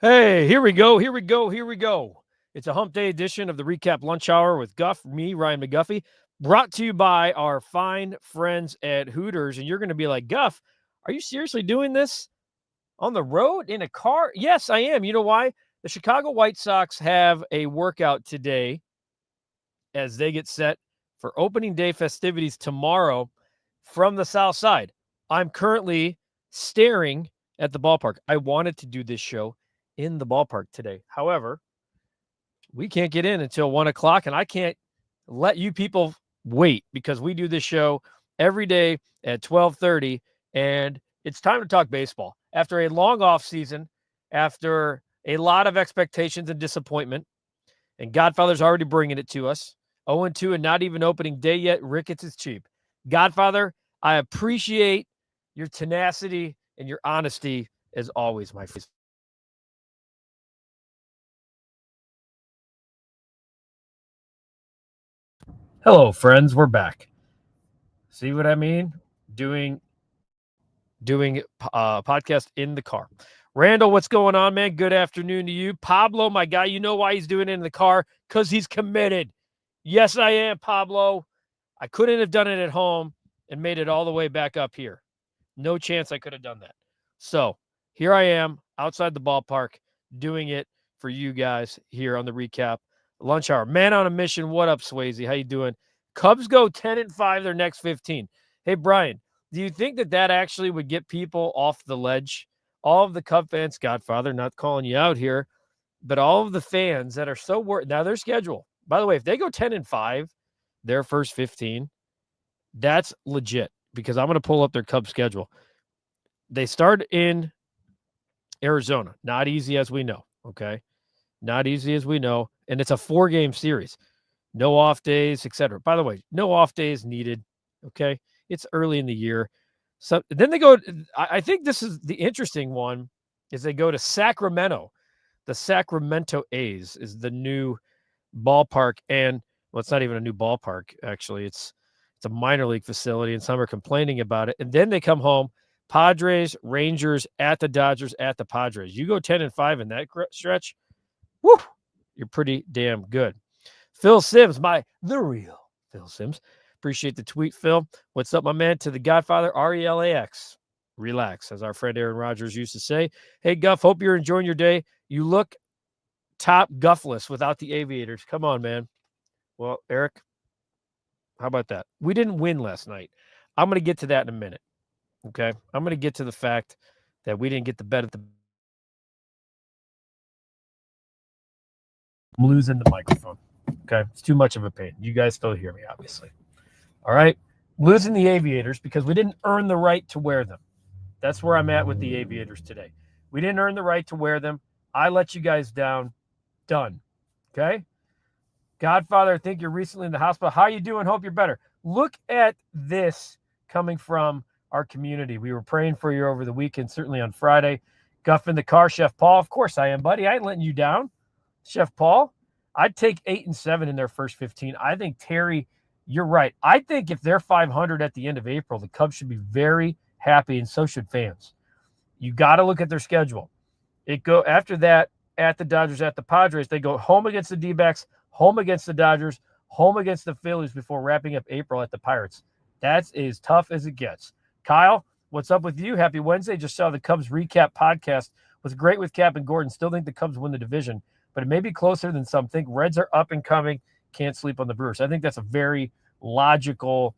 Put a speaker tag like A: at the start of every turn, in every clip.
A: Hey, here we go. It's a hump day edition of the REKAP Lunch Hour with Guff, me, Ryan McGuffey, brought to you by our fine friends at Hooters. And you're going to be like, Guff, are you seriously doing this on the road in a car? Yes, I am. You know why? The Chicago White Sox have a workout today as they get set for opening day festivities tomorrow from the South Side. I'm currently staring at the ballpark. I wanted to do this show in the ballpark today. However, we can't get in until 1 o'clock, and I can't let you people wait because we do this show every day at 12:30, and it's time to talk baseball. After a long off season, after a lot of expectations and disappointment, and Godfather's already bringing it to us. 0-2 and not even opening day yet. Ricketts is cheap. Godfather, I appreciate your tenacity and your honesty as always, my friend. Hello, friends. We're back. See what I mean? Doing podcast in the car. Randall, what's going on, man? Good afternoon to you. Pablo, my guy, you know why he's doing it in the car? Because he's committed. Yes, I am, Pablo. I couldn't have done it at home and made it all the way back up here. No chance I could have done that. So here I am outside the ballpark doing it for you guys here on the REKAP Lunch Hour. Man on a mission. What up, Swayze? How you doing? Cubs go 10-5 their next 15. Hey, Brian, do you think that actually would get people off the ledge? All of the Cub fans, Godfather, not calling you out here, but all of the fans that are so worried. Now, their schedule, by the way, if they go 10-5, their first 15, that's legit because I'm going to pull up their Cubs schedule. They start in Arizona. Not easy as we know, okay? Not easy as we know. And it's a 4-game series. No off days, etc. By the way, no off days needed, okay? It's early in the year. So then they go, I think this is the interesting one, is they go to Sacramento. The Sacramento A's is the new ballpark. And, well, it's not even a new ballpark, actually. It's a minor league facility, and some are complaining about it. And then they come home, Padres, Rangers, at the Dodgers, at the Padres. You go 10-5 in that stretch, woo, you're pretty damn good. Phil Sims, the real Phil Sims. Appreciate the tweet, Phil. What's up, my man? To the Godfather, RELAX. Relax, as our friend Aaron Rodgers used to say. Hey, Guff, hope you're enjoying your day. You look top Guffless without the aviators. Come on, man. Well, Eric, how about that? We didn't win last night. I'm going to get to that in a minute, okay? I'm going to get to the fact that we didn't get the bet at the I'm losing the microphone, okay? It's too much of a pain. You guys still hear me, obviously. All right? Losing the aviators because we didn't earn the right to wear them. That's where I'm at with the aviators today. We didn't earn the right to wear them. I let you guys down. Done. Okay? Godfather, I think you're recently in the hospital. How you doing? Hope you're better. Look at this coming from our community. We were praying for you over the weekend, certainly on Friday. Guff in the car, Chef Paul. Of course I am, buddy. I ain't letting you down. Chef Paul, I'd take 8-7 in their first 15. I think, Terry, you're right. I think if they're 500 at the end of April, the Cubs should be very happy, and so should fans. You got to look at their schedule. After that, at the Dodgers, at the Padres, they go home against the D-backs, home against the Dodgers, home against the Phillies before wrapping up April at the Pirates. That's as tough as it gets. Kyle, what's up with you? Happy Wednesday. Just saw the Cubs recap podcast. Was great with Cap and Gordon. Still think the Cubs win the division, but it may be closer than some think. Reds are up and coming. Can't sleep on the Brewers. I think that's a very logical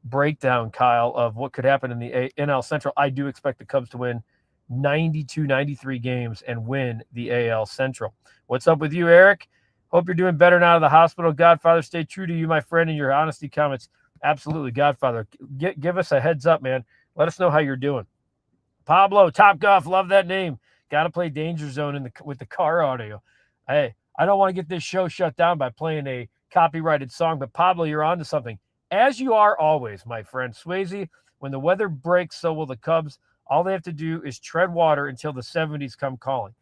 A: breakdown, Kyle, of what could happen in the NL Central. I do expect the Cubs to win 92, 93 games and win the AL Central. What's up with you, Eric? Hope you're doing better now out of the hospital. Godfather, stay true to you, my friend, and your honesty comments. Absolutely, Godfather. Give us a heads up, man. Let us know how you're doing. Pablo, Top Guff, love that name. Got to play Danger Zone with the car audio. Hey, I don't want to get this show shut down by playing a copyrighted song, but Pablo, you're on to something. As you are always, my friend. Swayze, when the weather breaks, so will the Cubs. All they have to do is tread water until the 70s come calling.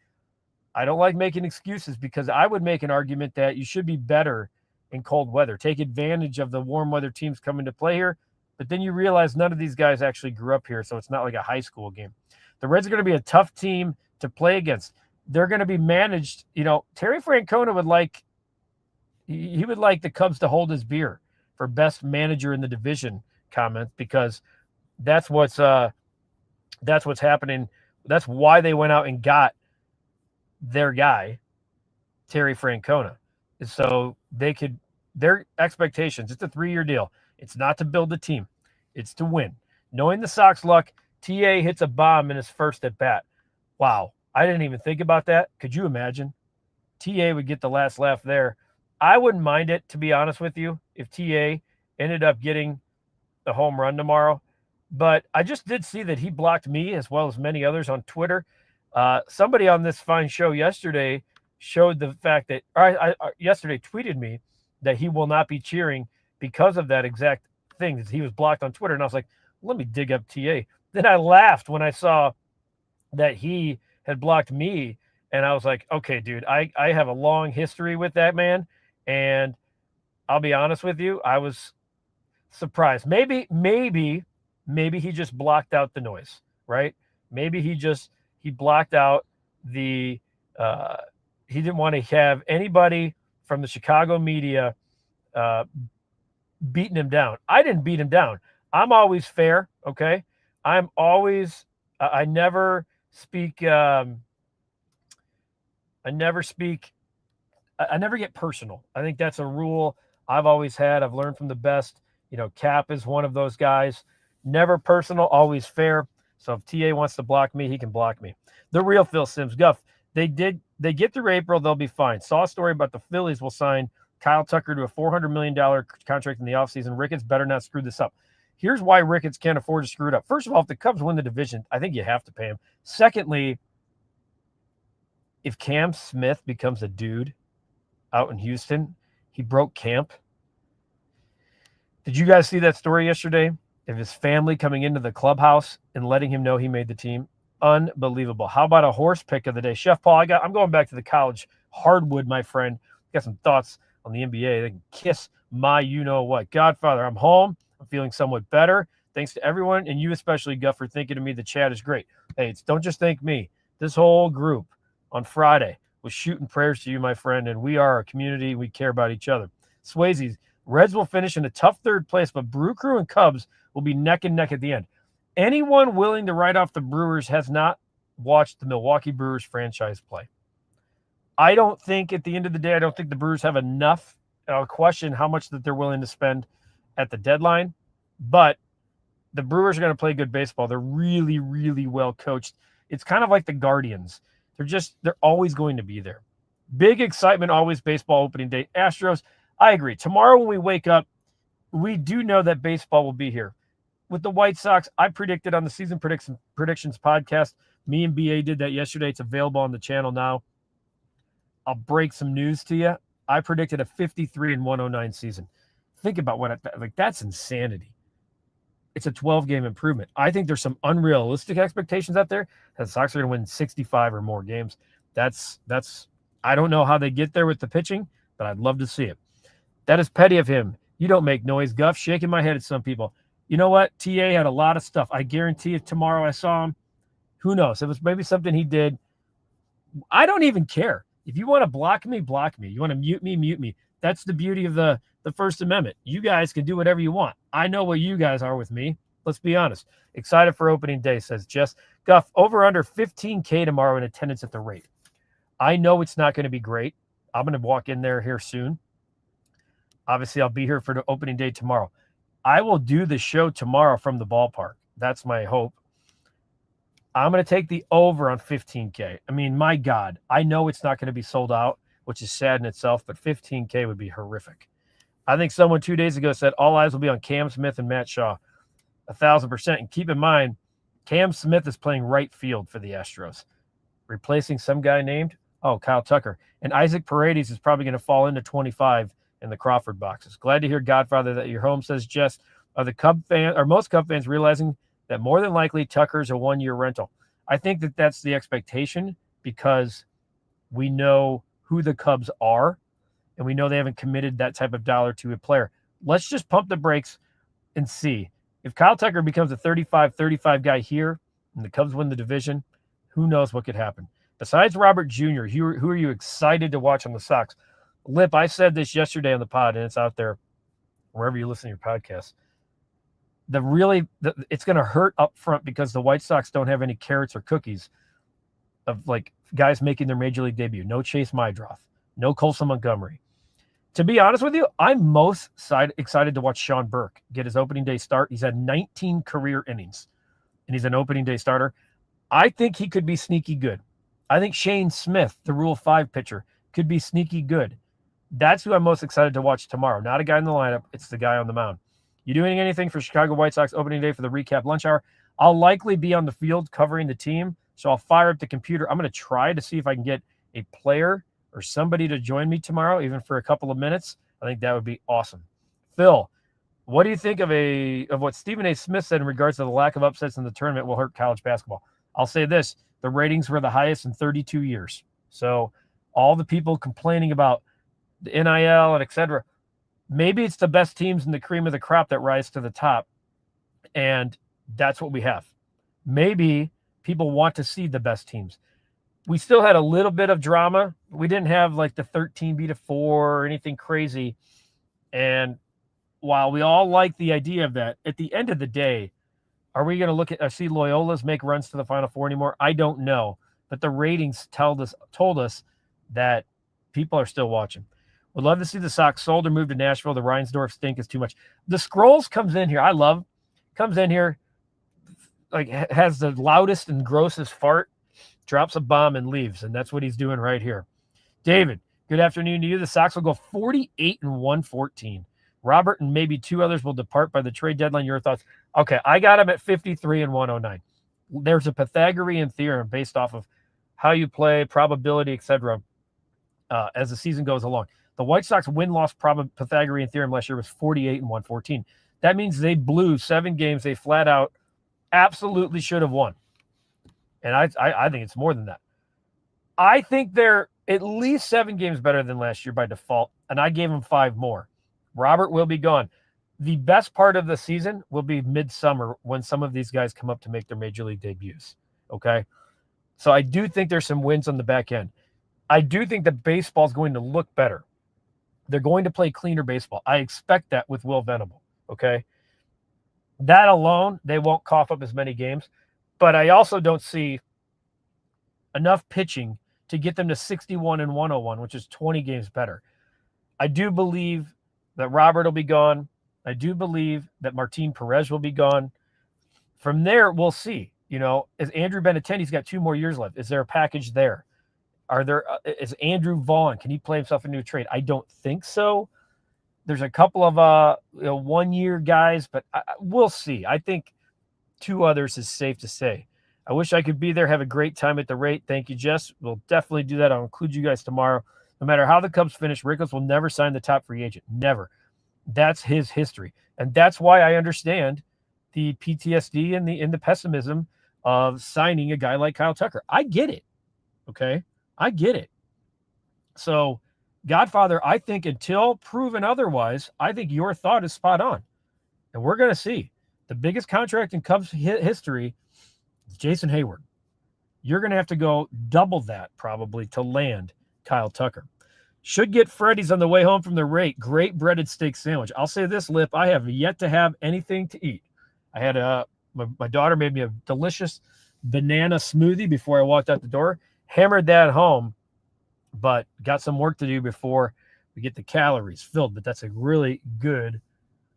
A: I don't like making excuses because I would make an argument that you should be better in cold weather. Take advantage of the warm weather teams coming to play here. But then you realize none of these guys actually grew up here, so it's not like a high school game. The Reds are going to be a tough team to play against. They're going to be managed. Terry Francona would like the Cubs to hold his beer for best manager in the division comment, because that's what's happening. That's why they went out and got their guy, Terry Francona, so their expectations. It's a 3-year deal. It's not to build a team. It's to win. Knowing the Sox luck, TA hits a bomb in his first at bat. Wow. I didn't even think about that. Could you imagine? TA would get the last laugh there. I wouldn't mind it, to be honest with you, if TA ended up getting the home run tomorrow. But I just did see that he blocked me as well as many others on Twitter. Somebody on this fine show yesterday showed the fact that yesterday tweeted me that he will not be cheering because of that exact thing. He was blocked on Twitter. And I was like, let me dig up TA. Then I laughed when I saw that he had blocked me. And I was like, okay, dude, I have a long history with that man. And I'll be honest with you, I was surprised. Maybe he just blocked out the noise, right? Maybe he blocked out the he didn't want to have anybody from the Chicago media beating him down. I didn't beat him down. I'm always fair, okay? I'm always I never speak I never get personal. I think that's a rule I've always had. I've learned from the best. Cap is one of those guys. Never personal, always fair. So if TA wants to block me, he can block me. The real Phil Simms, Guff, they get through April, they'll be fine. Saw a story about the Phillies will sign Kyle Tucker to a $400 million contract in the offseason. Ricketts better not screw this up. Here's why Ricketts can't afford to screw it up. First of all, if the Cubs win the division, I think you have to pay him. Secondly, if Cam Smith becomes a dude out in Houston, he broke camp. Did you guys see that story yesterday of his family coming into the clubhouse and letting him know he made the team? Unbelievable. How about a horse pick of the day? Chef Paul, I'm going back to the college hardwood, my friend. Got some thoughts on the NBA. They can kiss my you-know-what. Godfather, I'm home. I'm feeling somewhat better. Thanks to everyone, and you especially, Guff, for thinking of me. The chat is great. Hey, don't just thank me. This whole group on Friday was shooting prayers to you, my friend, and we are a community. We care about each other. Swayze, Reds will finish in a tough third place, but Brew Crew and Cubs will be neck and neck at the end. Anyone willing to write off the Brewers has not watched the Milwaukee Brewers franchise play. I don't think, at the end of the day, I don't think the Brewers have enough. I'll question how much that they're willing to spend at the deadline, but the Brewers are going to play good baseball. They're really, really well coached. It's kind of like the Guardians. They're always going to be there. Big excitement, always baseball opening day. Astros, I agree. Tomorrow when we wake up, we do know that baseball will be here. With the White Sox, I predicted on the Season Predictions podcast. Me and BA did that yesterday. It's available on the channel now. I'll break some news to you. I predicted a 53-109 season. Think about that's insanity. It's a 12-game improvement. I think there's some unrealistic expectations out there that the Sox are going to win 65 or more games. That's I don't know how they get there with the pitching, but I'd love to see it. That is petty of him. You don't make noise, Guff. Shaking my head at some people. You know what? TA had a lot of stuff. I guarantee if tomorrow I saw him, who knows? It was maybe something he did. I don't even care. If you want to block me, block me. You want to mute me, mute me. That's the beauty of the First Amendment. You guys can do whatever you want. I know what you guys are with me. Let's be honest. Excited for opening day, says Jess. Guff, over under 15K tomorrow in attendance at the rate. I know it's not going to be great. I'm going to walk in there here soon. Obviously, I'll be here for the opening day tomorrow. I will do the show tomorrow from the ballpark. That's my hope. I'm going to take the over on 15K. I mean, my God, I know it's not going to be sold out, which is sad in itself, but 15K would be horrific. I think someone 2 days ago said all eyes will be on Cam Smith and Matt Shaw. 1,000%. And keep in mind, Cam Smith is playing right field for the Astros, replacing some guy named, Kyle Tucker. And Isaac Paredes is probably going to fall into 25 in the Crawford boxes. Glad to hear, Godfather, that you're home, says Jess. Are most Cub fans realizing that more than likely Tucker's a one-year rental? I think that that's the expectation because we know who the Cubs are and we know they haven't committed that type of dollar to a player. Let's just pump the brakes and see. If Kyle Tucker becomes a 35 guy here and the Cubs win the division, who knows what could happen. Besides Robert Jr., who are you excited to watch on the Sox? Lip, I said this yesterday on the pod, and it's out there wherever you listen to your podcast. It's going to hurt up front because the White Sox don't have any carrots or cookies of like guys making their major league debut. No Chase Mydroth, no Colson Montgomery. To be honest with you, I'm most excited to watch Sean Burke get his opening day start. He's had 19 career innings, and he's an opening day starter. I think he could be sneaky good. I think Shane Smith, the Rule 5 pitcher, could be sneaky good. That's who I'm most excited to watch tomorrow. Not a guy in the lineup. It's the guy on the mound. You doing anything for Chicago White Sox opening day for the recap lunch hour? I'll likely be on the field covering the team, so I'll fire up the computer. I'm going to try to see if I can get a player or somebody to join me tomorrow, even for a couple of minutes. I think that would be awesome. Phil, what do you think of what Stephen A. Smith said in regards to the lack of upsets in the tournament will hurt college basketball? I'll say this. The ratings were the highest in 32 years. So all the people complaining about the NIL and et cetera, maybe it's the best teams in the cream of the crop that rise to the top, and that's what we have. Maybe people want to see the best teams. We still had a little bit of drama. We didn't have like the 13 beat a 4 or anything crazy. And while we all like the idea of that, at the end of the day, are we going to look at see Loyola's make runs to the Final Four anymore? I don't know. But the ratings told us that people are still watching. Would love to see the Sox sold or moved to Nashville. The Reinsdorf stink is too much. The Scrolls comes in here. Comes in here, like has the loudest and grossest fart, drops a bomb and leaves. And that's what he's doing right here. David, good afternoon to you. The Sox will go 48-114. Robert and maybe 2 others will depart by the trade deadline. Your thoughts? Okay, I got him at 53-109. There's a Pythagorean theorem based off of how you play, probability, etc. As the season goes along. The White Sox win-loss Pythagorean theorem last year was 48-114. That means they blew 7 games they flat out absolutely should have won. And I think it's more than that. I think they're at least 7 games better than last year by default, and I gave them 5 more. Robert will be gone. The best part of the season will be midsummer when some of these guys come up to make their major league debuts. Okay? So I do think there's some wins on the back end. I do think that baseball is going to look better. They're going to play cleaner baseball. I expect that with Will Venable. Okay? That alone, they won't cough up as many games. But I also don't see enough pitching to get them to 61-101, which is 20 games better. I do believe that Robert will be gone. I do believe that Martin Perez will be gone. From there, we'll see. You know, is Andrew Benintendi's got 2 more years left. Is there a package there? Is Andrew Vaughn, can he play himself into a trade? I don't think so. There's a couple of 1-year guys, but we'll see. I think 2 others is safe to say. I wish I could be there. Have a great time at the rate. Thank you, Jess. We'll definitely do that. I'll include you guys tomorrow. No matter how the Cubs finish, Rickles will never sign the top free agent. Never. That's his history. And that's why I understand the PTSD and the pessimism of signing a guy like Kyle Tucker. I get it. Okay? I get it. So, Godfather, I think until proven otherwise, I think your thought is spot on. And we're going to see. The biggest contract in Cubs history is Jason Hayward. You're going to have to go double that probably to land Kyle Tucker. Should get Freddy's on the way home from the rate. Great breaded steak sandwich. I'll say this, Lip, I have yet to have anything to eat. I had my daughter made me a delicious banana smoothie before I walked out the door. Hammered that home, but got some work to do before we get the calories filled. But that's a really good,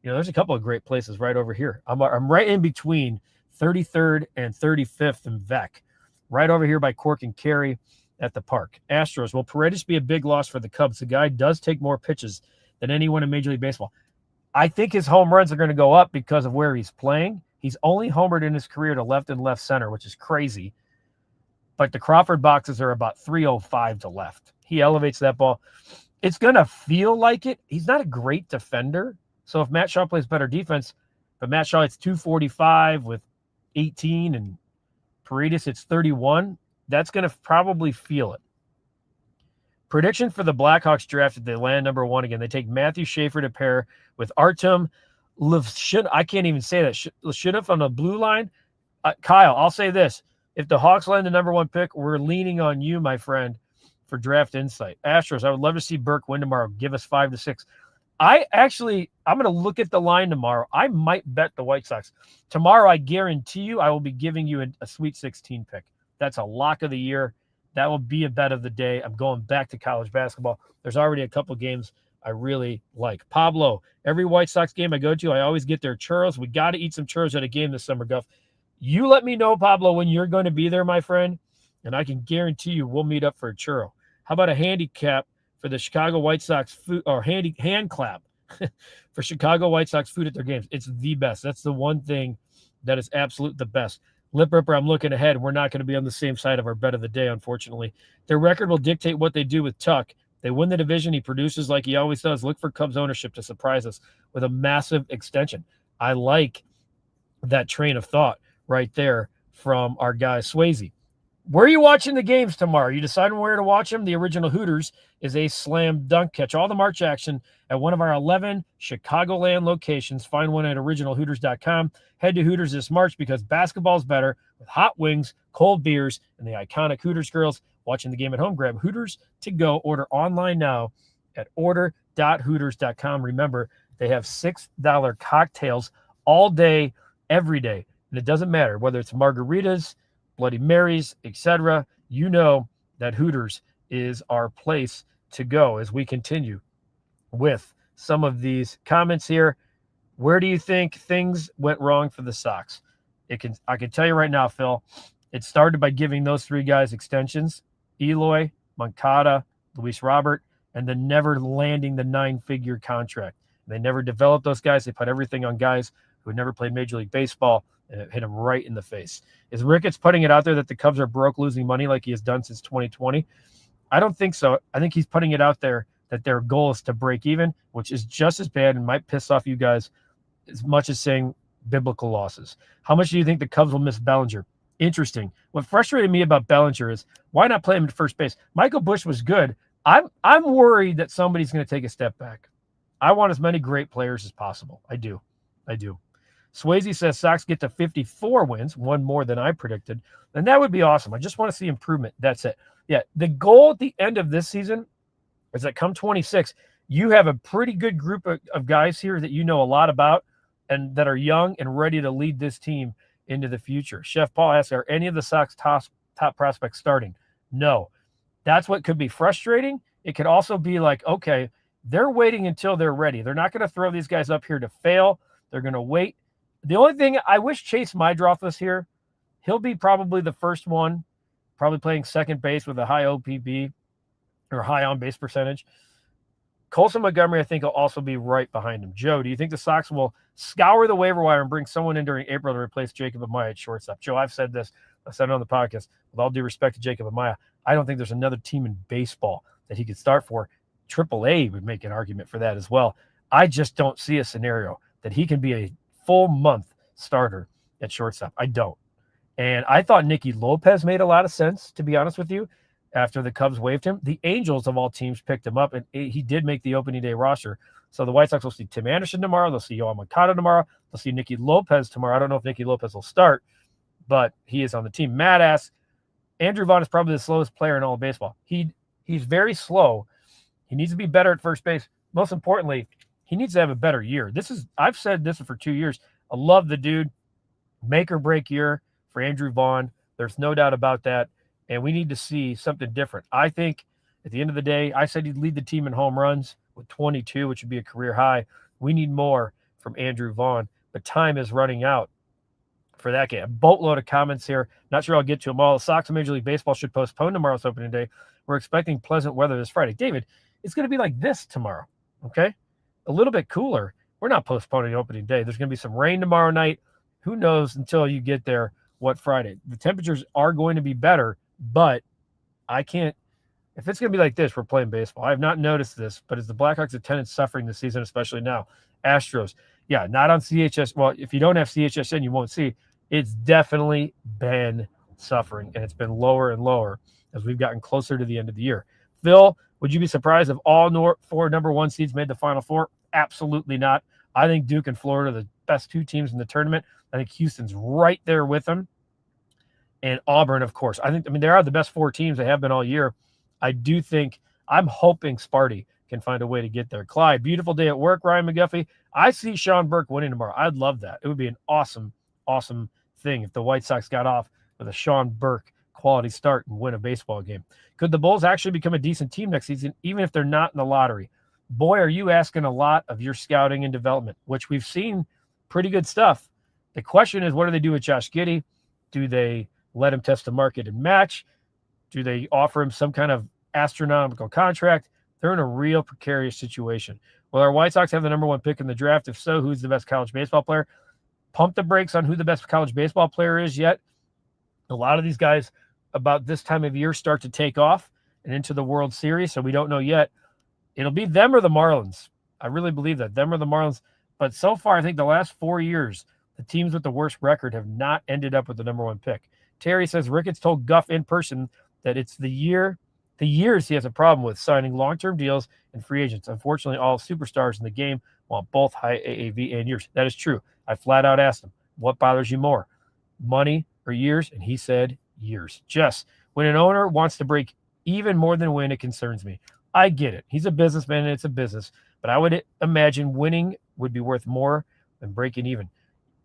A: there's a couple of great places right over here. I'm right in between 33rd and 35th and Vec, right over here by Cork and Carey at the park. Astros, will Paredes be a big loss for the Cubs? The guy does take more pitches than anyone in Major League Baseball. I think his home runs are going to go up because of where he's playing. He's only homered in his career to left and left center, which is crazy. But the Crawford boxes are about 305 to left. He elevates that ball. It's going to feel like it. He's not a great defender. So if Matt Shaw plays better defense, but Matt Shaw hits 245 with 18 and Paredes hits 31, that's going to probably feel it. Prediction for the Blackhawks draft if they land number 1 again. They take Matthew Schaefer to pair with Artem Levshunov. I can't even say that. Levshunov on the blue line. Kyle, I'll say this. If the Hawks land the number 1 pick, we're leaning on you, my friend, for draft insight. Astros, I would love to see Burke win tomorrow. Give us 5-6. I'm going to look at the line tomorrow. I might bet the White Sox. Tomorrow, I guarantee you, I will be giving you a Sweet 16 pick. That's a lock of the year. That will be a bet of the day. I'm going back to college basketball. There's already a couple games I really like. Pablo, every White Sox game I go to, I always get their churros. We got to eat some churros at a game this summer, Guff. You let me know, Pablo, when you're going to be there, my friend, and I can guarantee you we'll meet up for a churro. How about a handicap for the Chicago White Sox food, or hand clap for Chicago White Sox food at their games? It's the best. That's the one thing that is absolute the best. Lip Ripper, I'm looking ahead. We're not going to be on the same side of our bet of the day, unfortunately. Their record will dictate what they do with Tuck. They win the division. He produces like he always does. Look for Cubs ownership to surprise us with a massive extension. I like that train of thought right there from our guy Swayze. Where are you watching the games tomorrow? You deciding where to watch them? The original Hooters is a slam dunk. Catch all the March action at one of our 11 Chicagoland locations. Find one at originalhooters.com. Head to Hooters this March because basketball's better with hot wings, cold beers, and the iconic Hooters girls. Watching the game at home, grab Hooters to go. Order online now at order.hooters.com. Remember, they have $6 cocktails all day, every day. And it doesn't matter whether it's margaritas, Bloody Marys, etc. You know that Hooters is our place to go as we continue with some of these comments here. Where do you think things went wrong for the Sox? I can tell you right now, Phil, it started by giving those 3 guys extensions, Eloy, Moncada, Luis Robert, and then never landing the 9-figure contract. They never developed those guys. They put everything on guys who had never played Major League Baseball, and it hit him right in the face. Is Ricketts putting it out there that the Cubs are broke, losing money like he has done since 2020? I don't think so. I think he's putting it out there that their goal is to break even, which is just as bad and might piss off you guys as much as saying biblical losses. How much do you think the Cubs will miss Bellinger? Interesting. What frustrated me about Bellinger is why not play him at first base? Michael Busch was good. I'm worried that somebody's going to take a step back. I want as many great players as possible. I do. Swayze says Sox get to 54 wins, one more than I predicted, and that would be awesome. I just want to see improvement. That's it. Yeah, the goal at the end of this season is that come 26, you have a pretty good group of guys here that you know a lot about and that are young and ready to lead this team into the future. Chef Paul asks, are any of the Sox top prospects starting? No. That's what could be frustrating. It could also be like, okay, they're waiting until they're ready. They're not going to throw these guys up here to fail. They're going to wait. The only thing, I wish Chase Mydroth was here. He'll be probably the first one, probably playing second base with a high OPB or high on-base percentage. Colson Montgomery, I think, will also be right behind him. Joe, do you think the Sox will scour the waiver wire and bring someone in during April to replace Jacob Amaya at shortstop? Joe, I've said this. I said it on the podcast. With all due respect to Jacob Amaya, I don't think there's another team in baseball that he could start for. AAA would make an argument for that as well. I just don't see a scenario that he can be a full month starter at shortstop. I don't. And I thought Nicky Lopez made a lot of sense, to be honest with you, after the Cubs waived him. The Angels, of all teams, picked him up, and he did make the opening day roster. So the White Sox will see Tim Anderson tomorrow. They'll see Yohan Moncada tomorrow. They'll see Nicky Lopez tomorrow. I don't know if Nicky Lopez will start, but he is on the team. Matt asks, Andrew Vaughn is probably the slowest player in all of baseball. He's very slow. He needs to be better at first base. Most importantly, he needs to have a better year. I've said this for 2 years. I love the dude. Make or break year for Andrew Vaughn. There's no doubt about that. And we need to see something different. I think at the end of the day, I said he'd lead the team in home runs with 22, which would be a career high. We need more from Andrew Vaughn, but time is running out for that game. A boatload of comments here. Not sure I'll get to them all. The Sox and Major League Baseball should postpone tomorrow's opening day. We're expecting pleasant weather this Friday. David, it's going to be like this tomorrow, okay? A little bit cooler. We're not postponing opening day. There's going to be some rain tomorrow night. Who knows until you get there what Friday. The temperatures are going to be better, but I can't. If it's going to be like this, we're playing baseball. I have not noticed this, but is the Blackhawks' attendance suffering this season, especially now? Astros, yeah, not on CHS. Well, if you don't have CHSN, you won't see. It's definitely been suffering, and it's been lower and lower as we've gotten closer to the end of the year. Phil, would you be surprised if all 4 number 1 seeds made the Final Four? Absolutely not. I think Duke and Florida are the best 2 teams in the tournament. I think Houston's right there with them. and Auburn, of course. I mean, they are the best 4 teams. They have been all year. I do think, I'm hoping Sparty can find a way to get there. Clyde, beautiful day at work, Ryan McGuffey. I see Sean Burke winning tomorrow. I'd love that. It would be an awesome, awesome thing if the White Sox got off with a Sean Burke quality start and win a baseball game. Could the Bulls actually become a decent team next season, even if they're not in the lottery? Boy, are you asking a lot of your scouting and development, which we've seen pretty good stuff. The question is, what do they do with Josh Giddey? Do they let him test the market and match? Do they offer him some kind of astronomical contract? They're in a real precarious situation. Will our White Sox have the number 1 pick in the draft? If so, who's the best college baseball player? Pump the brakes on who the best college baseball player is yet. A lot of these guys about this time of year start to take off and into the World Series, so we don't know yet. It'll be them or the Marlins. I really believe that, them or the Marlins. But so far, I think the last 4 years, the teams with the worst record have not ended up with the number 1 pick. Terry says Ricketts told Guff in person that it's the years he has a problem with signing long-term deals and free agents. Unfortunately, all superstars in the game want both high AAV and years. That is true. I flat out asked him, what bothers you more, money or years? And he said years. Jess, when an owner wants to break even more than win, it concerns me. I get it. He's a businessman and it's a business, but I would imagine winning would be worth more than breaking even.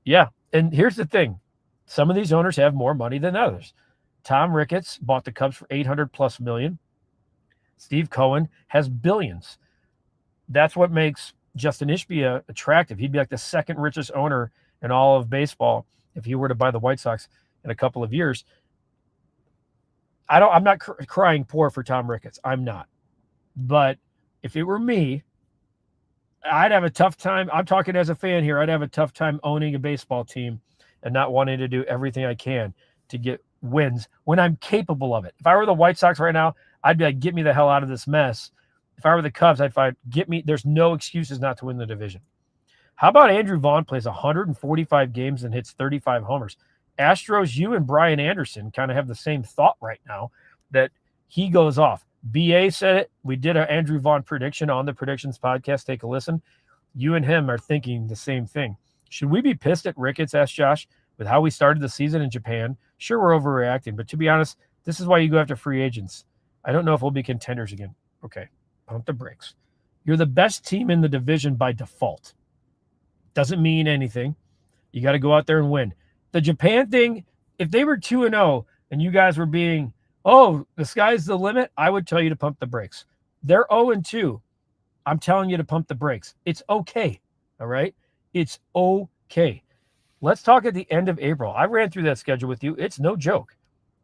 A: Yeah, and here's the thing. Some of these owners have more money than others. Tom Ricketts bought the Cubs for $800+ million. Steve Cohen has billions. That's what makes Justin Ishbia attractive. He'd be like the second richest owner in all of baseball if he were to buy the White Sox in a couple of years. I'm not crying poor for Tom Ricketts. I'm not. But if it were me, I'd have a tough time. I'm talking as a fan here. I'd have a tough time owning a baseball team and not wanting to do everything I can to get wins when I'm capable of it. If I were the White Sox right now, I'd be like, get me the hell out of this mess. If I were the Cubs, I'd find, there's no excuses not to win the division. How about Andrew Vaughn plays 145 games and hits 35 homers? Astros, you and Brian Anderson kind of have the same thought right now that he goes off. BA said it. We did an Andrew Vaughn prediction on the Predictions podcast. Take a listen. You and him are thinking the same thing. Should we be pissed at Ricketts, asked Josh, with how we started the season in Japan? Sure, we're overreacting, but to be honest, this is why you go after free agents. I don't know if we'll be contenders again. Okay, pump the brakes. You're the best team in the division by default. Doesn't mean anything. You got to go out there and win. The Japan thing, if they were 2-0 and you guys were being, oh, the sky's the limit, I would tell you to pump the brakes. They're 0-2. I'm telling you to pump the brakes. It's okay. All right? It's okay. Let's talk at the end of April. I ran through that schedule with you. It's no joke.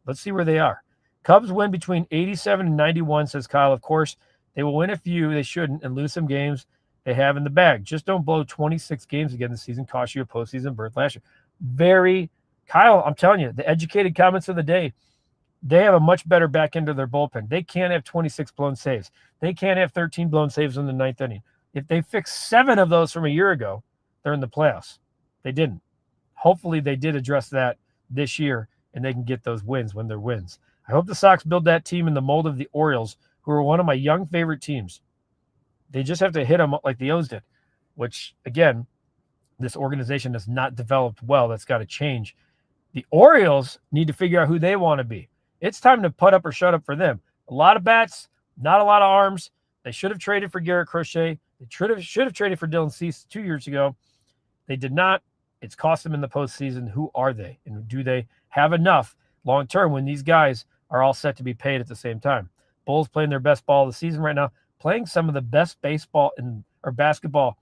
A: Let's see where they are. Cubs win between 87 and 91, says Kyle. Of course, they will win a few. They shouldn't, and lose some games they have in the bag. Just don't blow 26 games again this season. Cost you a postseason berth last year. Kyle, I'm telling you, the educated comments of the day, they have a much better back end of their bullpen. They can't have 26 blown saves. They can't have 13 blown saves in the 9th inning. If they fix 7 of those from a year ago, they're in the playoffs. They didn't. Hopefully they did address that this year, and they can get those wins when they're wins. I hope the Sox build that team in the mold of the Orioles, who are one of my young favorite teams. They just have to hit them like the O's did, which, again, this organization has not developed well. That's got to change. The Orioles need to figure out who they want to be. It's time to put up or shut up for them. A lot of bats, not a lot of arms. They should have traded for Garrett Crochet. They should have traded for Dylan Cease 2 years ago. They did not. It's cost them in the postseason. Who are they? And do they have enough long-term when these guys are all set to be paid at the same time? Bulls playing their best ball of the season right now, playing some of the best baseball or basketball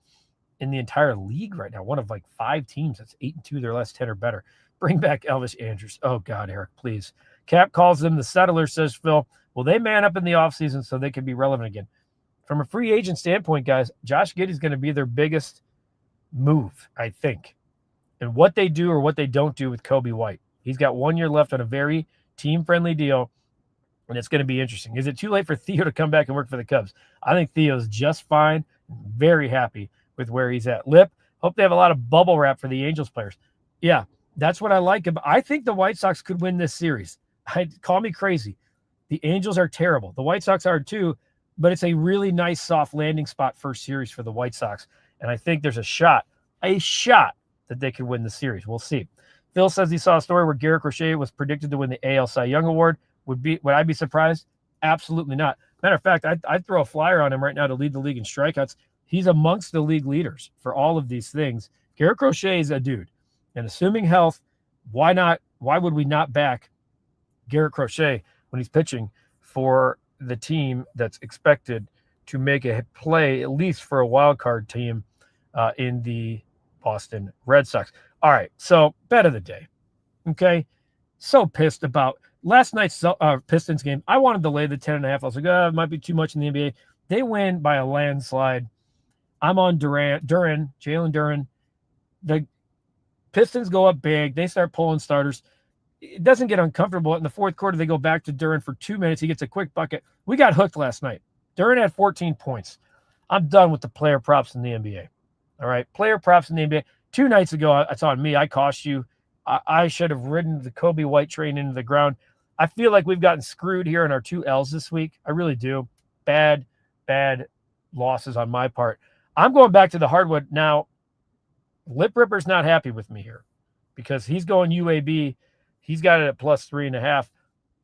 A: in the entire league right now. One of like 5 teams that's 8-2, their last 10 or better. Bring back Elvis Andrews. Oh, God, Eric, please. Cap calls them the settlers, says Phil. Will they man up in the offseason so they can be relevant again? From a free agent standpoint, guys, Josh Giddey's going to be their biggest move, I think. And what they do or what they don't do with Kobe White. He's got 1 year left on a very team-friendly deal, and it's going to be interesting. Is it too late for Theo to come back and work for the Cubs? I think Theo's just fine. Very happy with where he's at. Lip, hope they have a lot of bubble wrap for the Angels players. Yeah, that's what I like. I think the White Sox could win this series. Call me crazy. The Angels are terrible. The White Sox are too, but it's a really nice soft landing spot first series for the White Sox. And I think there's a shot that they could win the series. We'll see. Phil says he saw a story where Garrett Crochet was predicted to win the AL Cy Young Award. Would I be surprised? Absolutely not. Matter of fact, I'd throw a flyer on him right now to lead the league in strikeouts. He's amongst the league leaders for all of these things. Garrett Crochet is a dude. And assuming health, why not? Why would we not back Garrett Crochet when he's pitching for the team that's expected to make a play, at least for a wild card team in the Boston Red Sox? All right, so bet of the day. Okay, so pissed about last night's Pistons game. I wanted to lay the 10.5. I was like, it might be too much in the NBA. They win by a landslide. I'm on Jalen Duren. The Pistons go up big. They start pulling starters. It doesn't get uncomfortable. In the fourth quarter, they go back to Duren for 2 minutes. He gets a quick bucket. We got hooked last night. Duren had 14 points. I'm done with the player props in the NBA. All right, player props in the NBA. 2 nights ago, it's on me. I cost you. I should have ridden the Kobe White train into the ground. I feel like we've gotten screwed here in our 2 L's this week. I really do. Bad losses on my part. I'm going back to the hardwood. Now, Lip Ripper's not happy with me here because he's going UAB. He's got it at plus 3.5.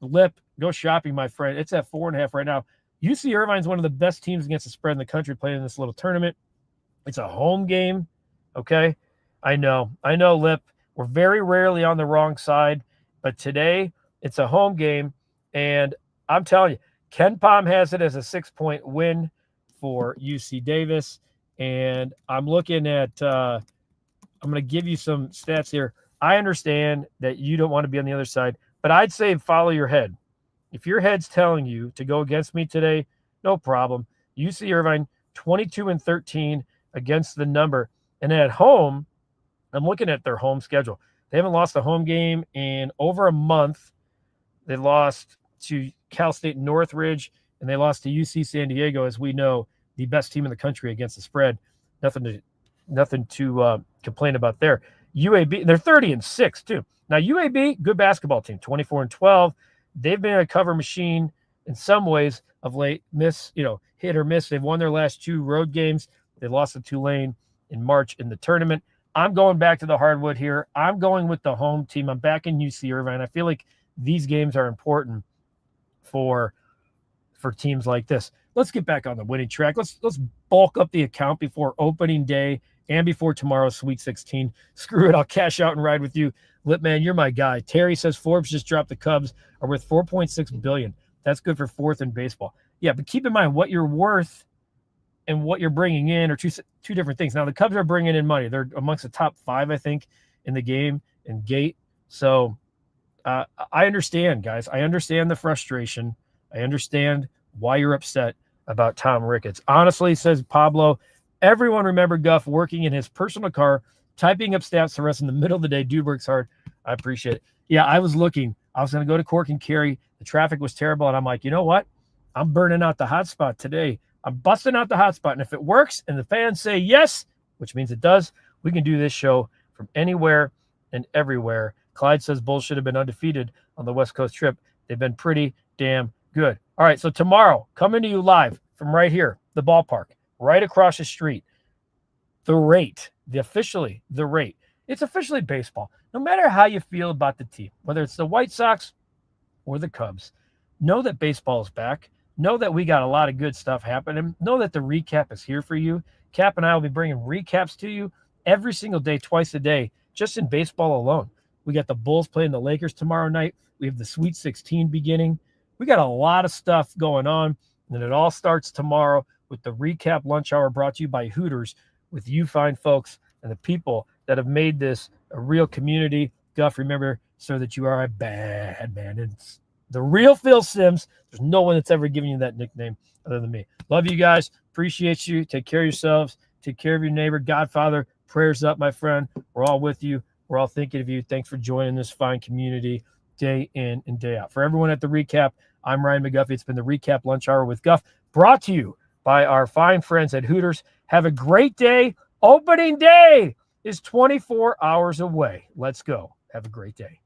A: Lip, go shopping, my friend. It's at 4.5 right now. UC Irvine's one of the best teams against the spread in the country playing in this little tournament. It's a home game, okay? I know, Lip. We're very rarely on the wrong side, but today it's a home game, and I'm telling you, Ken Pom has it as a 6-point win for UC Davis, and I'm looking at I'm going to give you some stats here. I understand that you don't want to be on the other side, but I'd say follow your head. If your head's telling you to go against me today, no problem. UC Irvine, 22-13 against the number. And at home, I'm looking at their home schedule. They haven't lost a home game in over a month. They lost to Cal State Northridge, and they lost to UC San Diego, as we know, the best team in the country against the spread. Nothing to complain about there. UAB, they're 30-6 too. Now UAB, good basketball team, 24-12. They've been a cover machine in some ways of late. Hit or miss. They've won their last 2 road games. They lost to Tulane in March in the tournament. I'm going back to the hardwood here. I'm going with the home team. I'm back in UC Irvine. I feel like these games are important for teams like this. Let's get back on the winning track. Let's bulk up the account before opening day and before tomorrow's Sweet 16. Screw it. I'll cash out and ride with you. Lipman, you're my guy. Terry says Forbes just dropped the Cubs are worth $4.6 billion. That's good for 4th in baseball. Yeah, but keep in mind what you're worth and what you're bringing in are two different things. Now, the Cubs are bringing in money. They're amongst the top 5, I think, in the game in gate. So I understand, guys. I understand the frustration. I understand why you're upset about Tom Ricketts. Honestly, says Pablo, everyone remember Guff working in his personal car, typing up stats for us in the middle of the day. Dude works hard. I appreciate it. Yeah, I was looking. I was going to go to Cork and Carry. The traffic was terrible, and I'm like, you know what? I'm burning out the hotspot today. I'm busting out the hotspot, and if it works and the fans say yes, which means it does, we can do this show from anywhere and everywhere. Clyde says Bulls should have been undefeated on the West Coast trip. They've been pretty damn good. All right, so tomorrow, coming to you live from right here, the ballpark, right across the street, the rate. It's officially baseball. No matter how you feel about the team, whether it's the White Sox or the Cubs, know that baseball is back. Know that we got a lot of good stuff happening. Know that the recap is here for you. Cap and I will be bringing recaps to you every single day, twice a day, just in baseball alone. We got the Bulls playing the Lakers tomorrow night. We have the Sweet 16 beginning. We got a lot of stuff going on, and it all starts tomorrow with the REKAP Lunch Hour brought to you by Hooters with you fine folks and the people that have made this a real community. Guff, remember, sir, that you are a bad man. It's the real Phil Simms. There's no one that's ever given you that nickname other than me. Love you guys. Appreciate you. Take care of yourselves. Take care of your neighbor. Godfather, prayers up, my friend. We're all with you. We're all thinking of you. Thanks for joining this fine community day in and day out. For everyone at the REKAP, I'm Ryan McGuffey. It's been the REKAP Lunch Hour with Guff, brought to you by our fine friends at Hooters. Have a great day. Opening day is 24 hours away. Let's go. Have a great day.